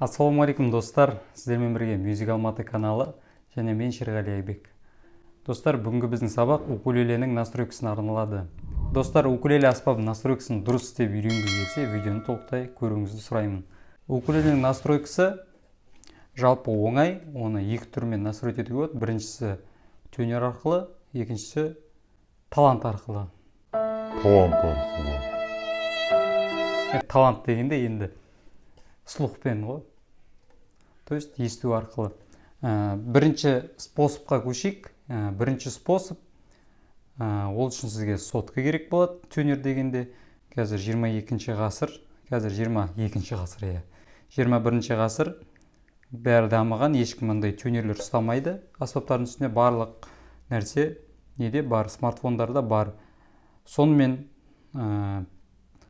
Ассалаумағалейкум достар, сіздермен бірге Music Алматы каналы және мен Шерғали Айбек. Достар, бүгінгі біздің сабақ укулеленің настройкасына арналады. Достар, укулеле аспабының настройкасын дұрыс істеп үйренгіңіз келсе, видеоны толықтай көруіңізді сұраймын. Укулеленің настройкасы жалпы оңай, оны екі түрмен настройт етуге болады. Біріншісі төнер арқылы, екіншісі талант арқылы. Талант дегенде енді слухпен ғой. То есть есту арқылы. Бірінші способқа көшейік. Бірінші способ, ол үшін сізге сотка керек болады. Төнер дегенде қазір 22-ші ғасыр, қазір 22-ші ғасыр, 21-ші ғасыр бәрі дамыған, ешкім мындай төнерлер ұстамайды. Аспаптардың үстіне барлық нәрсе неде бар, смартфондарда бар. Сонымен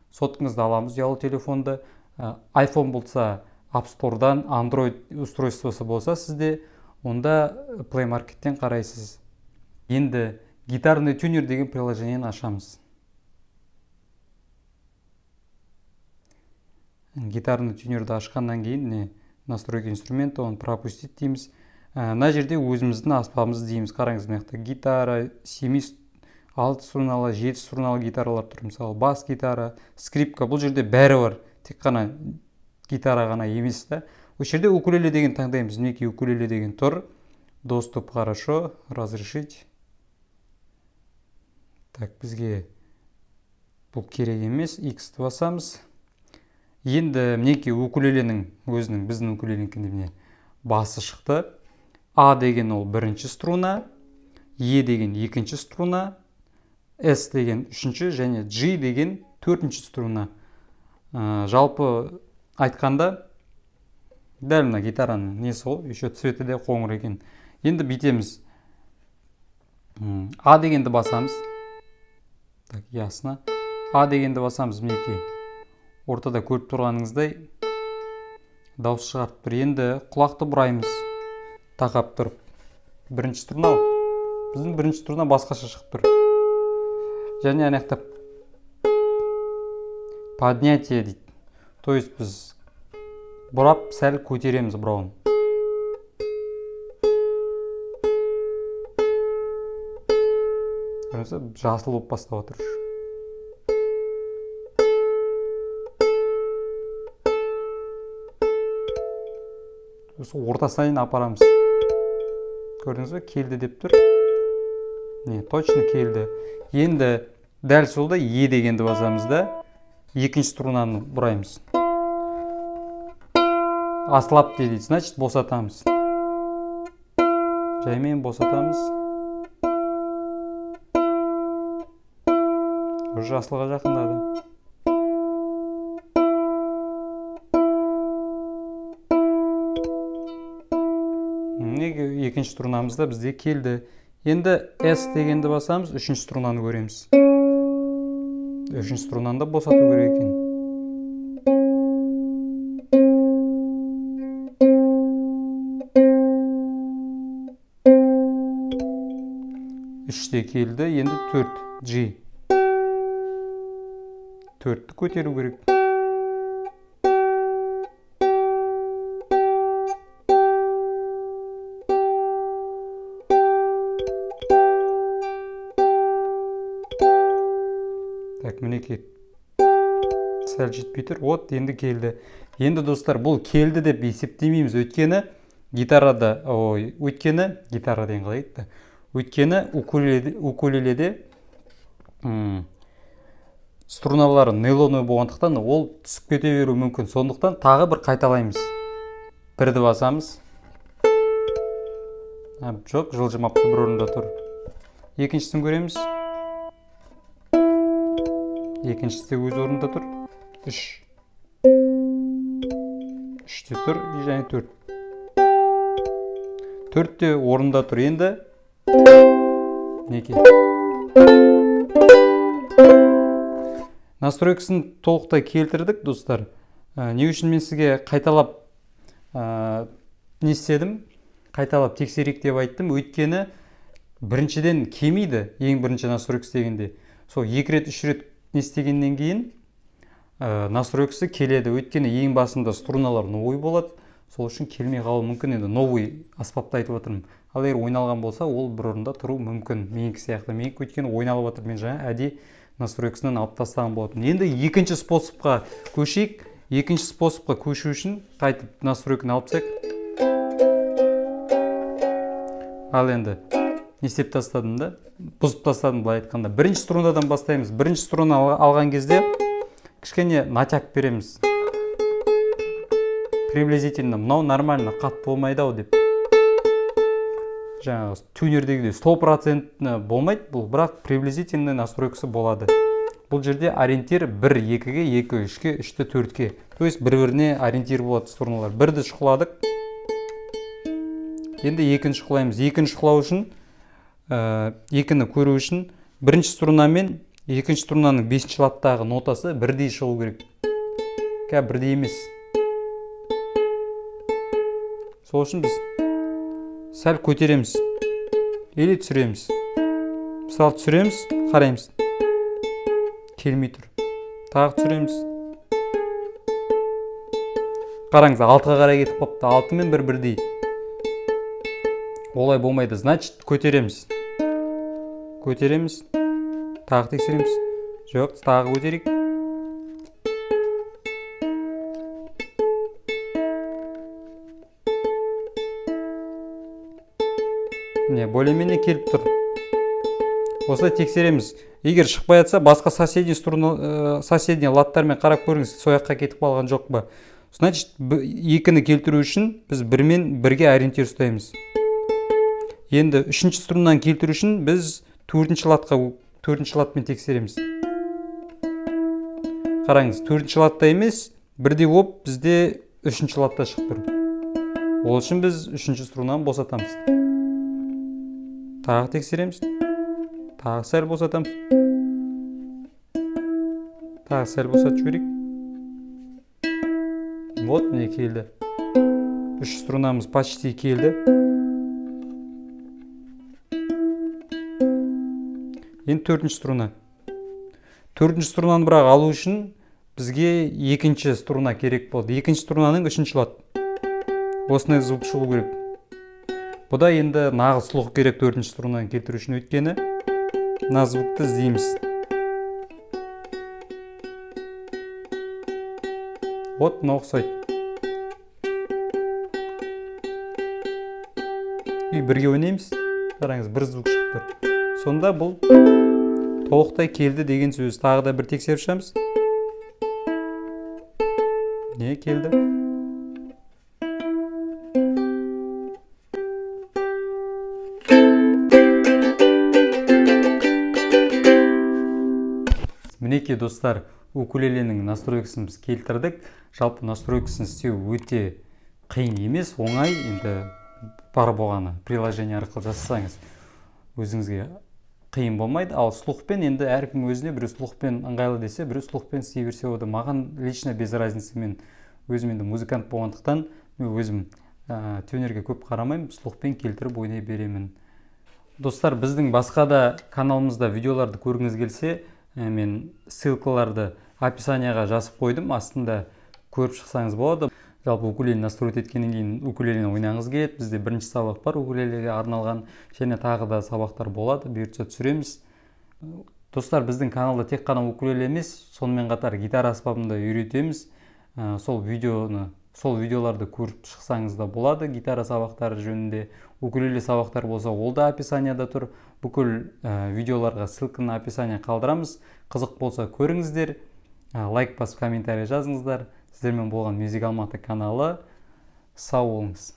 соткаңызды аламыз, ұялы телефонды. iPhone болса App Store'дан, Android устройствосы болса сізде, онда Play Market'тен қарайсыз. Енді гитарный тюнер деген приложениені ашамыз. Гитарный тюнерді ашқаннан кейін настройка инструмента, оны пропустить дейміз. Мына жерде өзіміздің аспабымызды дейміз. Қараңыз, мына гитара, 6 струналы, 7 струналы гитаралар тұр. Мысалы, бас гитара, скрипка, бұл жерде бәрі бар. Тек қана гитара ғана емес та. Осы жерде укулеле деген таңдаймыз. Мінекей укулеле деген тұр. Доступ хорошо, разрешить. Так, бізге бұл керек емес. X-ті басамыз. Енді мінекей укулеленің өзінің, біздің укулеленің басы шықты. А деген ол бірінші струна, Е деген екінші струна, С деген үшінші және G деген төртінші струна. Жалпы айтқанда дәл мына гитараның несі ғой, еще цветі де қоңыр екен. Енді бүйтеміз. А дегенді басамыз. Так, ясно. А дегенді басамыз, мінекей. Ортада көріп тұрғаныңыздай дауыс шығарып тұр. Енді құлақты бұраймыз. Тақап тұрып. Бірінші струна. Біздің бірінші струна басқаша шығып тұр. Және аяқтап поднятие дейді. То есть біз бұрап сәл көтереміз бұрауын. Көрінсе, жасыл болып бастап отыр. Ортасына дейін апарамыз. Көрдіңіз бе? Келді деп тұр. Точно келді. Енді дәл солда Е дегенді басамыз да, екінші струнаны бұраймыз. Аслап дейді, значит босатамыз. Жаймен босатамыз. Уже асылға жақындады. Екінші струнамызда бізде келді. Енді S дегенді басамыз, үшінші струнаны көреміз. Үшінші струнаны да босату керек екен. Үште келді, енді 4, G. 4-ті көтеру керек. Так, мінекей сәл жетпей тұр. Вот, енді келді. Енді достар, бұл келді деп есептемейміз. Өйткені гитарада, гитара деген қалай айтты. Өйткені укулеледе струналары нейлоновый болғандықтан ол түсіп кете беруі мүмкін. Сондықтан тағы бір қайталаймыз. Бірді басамыз. Жоқ, жылжымапты, бір орында тұр. Екіншісін көреміз. Екіншісі де өз орында тұр. 3. 3-те тұр, және 4. 4-те орында тұр. Енді неке. Настройкасын толықтай келтірдік, достар. Не үшін мен сізге қайталап не істедім? Қайталап тексерейік деп айттым. Өйткені біріншіден кемейді, ең бірінші настройкасы дегенде. Сол 2 рет, 3 рет не істегеннен кейін настройкасы келеді. Өйткені ең басында струналар новый болады. Сол үшін келмей қалуы мүмкін. Енді новый аспапты айтып отырмын. Ал егер ойналған болса, ол бір орында тұру мүмкін. Менікі сияқты. Менікі өйткені ойналып отыр. Мен жаңа әдейі настройкасынан алып тастаған болатын. Енді екінші способқа көшейік. Екінші способқа көшу үшін қайтып настройканы алып тастайық. Ал енді не істеп тастадым да? Бұзып тастадым былай айтқанда. Бірінші струнадан бастаймыз. Бірінші струна алған кезде кішкене натяг береміз. Приблизительно мынау нормально қатты болмайды ау деп. Жаңағы тюнердегідей 100% болмайды бұл, бірақ приблизительно настройкасы болады. Бұл жерде ориентир 1-2-ге, 2-3-ке, 3-4-ке. То есть бір-біріне ориентир болады струналар. Бірді шұқыладық. Енді екінші шұқылаймыз. Екінші шұқылау үшін, екіні көру үшін бірінші струна мен екінші струнаның 5-ші латтағы нотасы бірдей шығу керек. Бірдей емес. Сол үшін біз сәл көтереміз. Или түсіреміз. Мысалы түсіреміз, қараймыз. Келмей тұр. Тағы түсіреміз. Қараңыз, 6-ға қарай кетіп қапты. 6 мен бірдей. Олай болмайды. Значит, көтереміз. Көтереміз. Тағы тексереміз. Жоқ, тағы көтерейік. Не, более-менее келіп тұр. Осылай тексереміз. Егер шықпай жатса, басқа соседний латтармен қарап көріңіз, сояққа кетіп қалған жоқ па. Значит, екіні келтіру үшін біз бірмен бірге ориентир ұстаймыз. Енді үшінші струннан келтіру үшін біз төртінші латмен тексереміз. Қараңыз, төртінші латта емес, бірде болып бізде үшінші латта шығып тұр. Ол үшін біз үшінші струннан босатамыз. Тағы тексереміз. Тағы сәл босатамыз. Тағы сәл босатып жіберейік. Вот, міне келді. Үш струнамыз почти келді. Енді төртінші струна. Төртінші струнаны бірақ алу үшін бізге екінші струна керек болды. Екінші струнаның үшінші лат. Осындай звук шығу керек. Бұда енді нағыз слух керек төртінші струнаны келтіру үшін, өйткені мына звукты іздейміз. Вот, мына ұқсайды. И бірге ойнаймыз. Қараңыз, бір звук шығып тұр. Сонда бұл толықтай келді деген сөз. Тағы да бір тексеріп шығамыз. Не келді? Мінекей достар, укулеленің настройкасын біз келтірдік. Жалпы настройкасын істеу өте қиын емес, оңай. Енді бар болғаны приложение арқылы жасасаңыз өзіңізге қиын болмайды. Ал слухпен енді әркім өзіне, біреу слухпен ыңғайлы десе, біреу слухпен істей берсе ода. Маған лично без разницы, мен өзім енді музыкант болғандықтан өзім тюнерге көп қарамаймын, слухпен келтіріп ойнай беремін. Достар, біздің басқа да каналымызда видеоларды көргіңіз келсе, мен ссылкаларды описанияға жазып қойдым, астында көріп шықсаңыз болады. Жалпы укулеле настроить еткеннен кейін укулелені ойнаңыз келеді. Бізде бірінші сабақ бар укулелеге арналған, және тағы да сабақтар болады, бұйыртса түсіреміз. Достар, біздің каналда тек қана укулеле емес, сонымен қатар гитара аспабында үйретеміз. Сол видеоларды көріп шықсаңыз да болады. Гитара сабақтары жөнінде, укулеле сабақтар болса, ол да описанияда тұр. Бүкіл видеоларға ссылканы описания қалдырамыз. Қызық болса көріңіздер, лайк басып комментарий жазыңыздар. Сіздермен болған Music Алматы каналы. Сау болыңыз.